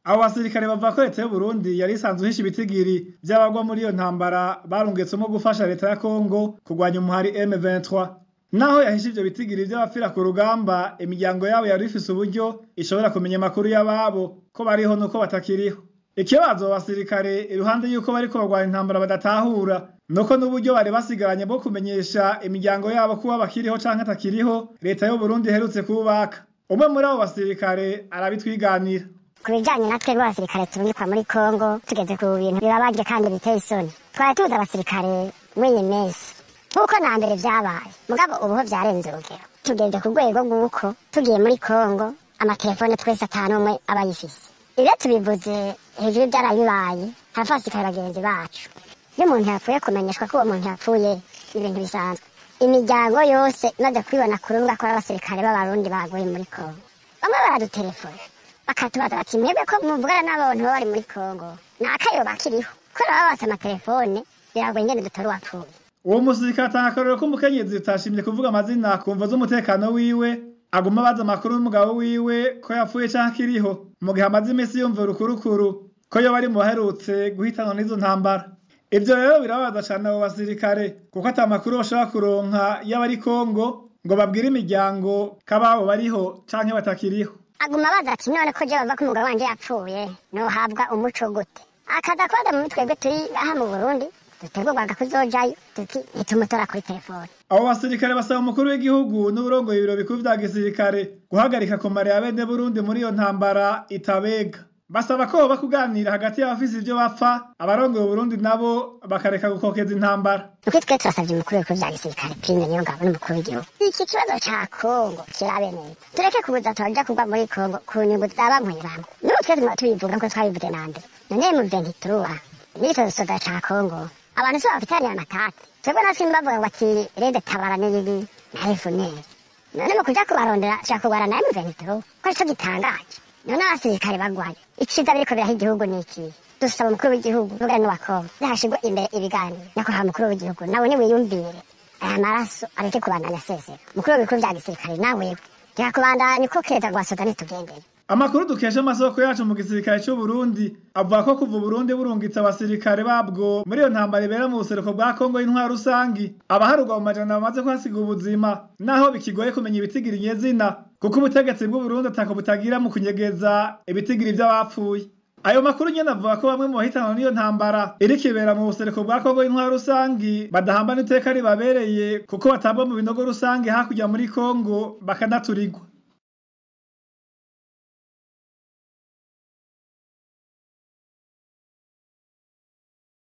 abo basirikare bavuga ko leta y'u Burundi yari isanzwe ihisha ibitigiri vy'abagwa muri iyo ntambara barungitsemo gufasha leta ya Kongo kurwanya umuhari M23. Naho yahisha ivyo bitigiri vy'abapfira ku rugamba, imiryango yabo yari ifise uburyo ishobora kumenya amakuru y'ababo ko bariho nuko batakiriho. Ikibazo abasirikare iruhande yuko bariko barwana intambara badatahura nuko n'uburyo bari basigaranye bwo kumenyesha imiryango yabo kuba bakiriho canke atakiriho leta y'u Burundi iherutse kubaka. Umwe muri abo basirikare arabitwiganira. Ku bijanye natwe b'abasirikare turungikwa muri Kongo tugeze ku bintu bibabaje kandi biteye isoni. Twari tuzi abasirikare mwenyemenshi nkuko na mbere vyabaye, mugabo ubuho vyarenze urugero. Tugeze ku rwego rw'uko tugiye muri Kongo amatelefone twese atanumwe aba yifise. Ibyo tubivuze hejuru byarabibaye hafi abasirikare bagenzi bacu. Iyo umuntu yapfuye kumenyeshwa ko uwo muntu yapfuye ibintu bisanzwe. Imiryango yose imaze kwibona ku rubuga ko abasirikare b'abarundi baguye muri Kongo, bamwe baradutelefone bakatubaza bati mwebwe ko muvugana n'abantu bari muri Kongo nakayo bakiriho ko babatse amatelefone biragoye ingene dutora uwapfuye. Uwo musirikare atanga akarorero ko umukenyezi utashimye kuvuga amazina kumva z'umutekano wiwe aguma baza amakuru n'umugabo wiwe ko yapfuye canke akiriho mu gihe amaze imisi yumva urukurukuru ko yo bari mu baherutse guhitanwa n'izo ntambara. Ivyo rero birababaza cane abo basirikare kuko ata makuru bashobora kuronka y'abari Kongo ngo babwire imiryango k'ababo bariho canke batakiriho. Aguma baza ati none ko je bava ko umugabo wanje yapfuye nohabwa umuco gute? Akaza kwaza mu mitwebwe turi aha mu Burundi dutegurwaga kuzojayo tuti ntitumutora kuri telefone. Abo basirikare basaba umukuru w'igihugu n'uburongoye ibiro bikuru vya gisirikare guhagarika komare ya bene Burundi muri iyo ntambara itabega. Basaba ko hoba kuganira hagati y'abafise ivyo bapfa, abarongoye Burundi nabo bakareka gukokeza intambara. Uko twe turasavye umukuru w'igihugu vya gisirikare Prime Niyongabo n'umukuru w'igihugu, iki kibazo ca Kongo kirabe neza, tureke kubuza turaja kugwa muri Kongo ku nyungu z'abamwe bamwe. Nuko twe tubivuga ko twabivuze nande none mu 23 n'ico soda ca Kongo abantu so bafitanye amatati. Twebwe natwe mbavuga ngo ati rede tabarane n'ibi na FNL. None mu kuja kubarondera cya kugwana na M23 ko cyo gitangaje. None abasirikare bagwaye ikiza biriko biraha igihugu niki. Dusaba umukuru w'igihugu n'ubwo wa Kongo yashigwa imbere ibiganiro nako ha mukuru w'igihugu nawe ni wiyumvire aya maraso areke kubandanya sesera. Mukuru w'ibikuru vya gisirikare nawe reka kubandanya niko keza gwasoda nitugendeye. Amakuru dukesha amasoko yacu mu gisirikare cy'u Burundi avuga ko kuva Burundi burungitse abasirikare babwo muri iyo ntambara ibera mu buseruko bwa Kongo y'intwaro rusangi abaharugwa mu majana bamaze kuhasiga ubuzima, naho bikigoye kumenya ibitigiri nyezina kuko ubutegetsi bw'u Burundi atako butagira mu kunyegeza ibitigiri by'abapfuye. Ayo makuru nyene avuga ko bamwe mu bahitanwa n'iyo ntambara iriko ibera mu buseruko bwa Kongo y'intwaro rusangi badahamba n'iteka ribabereye kuko batabwa mu binogo rusangi hakurya muri Kongo bakanaturirwa.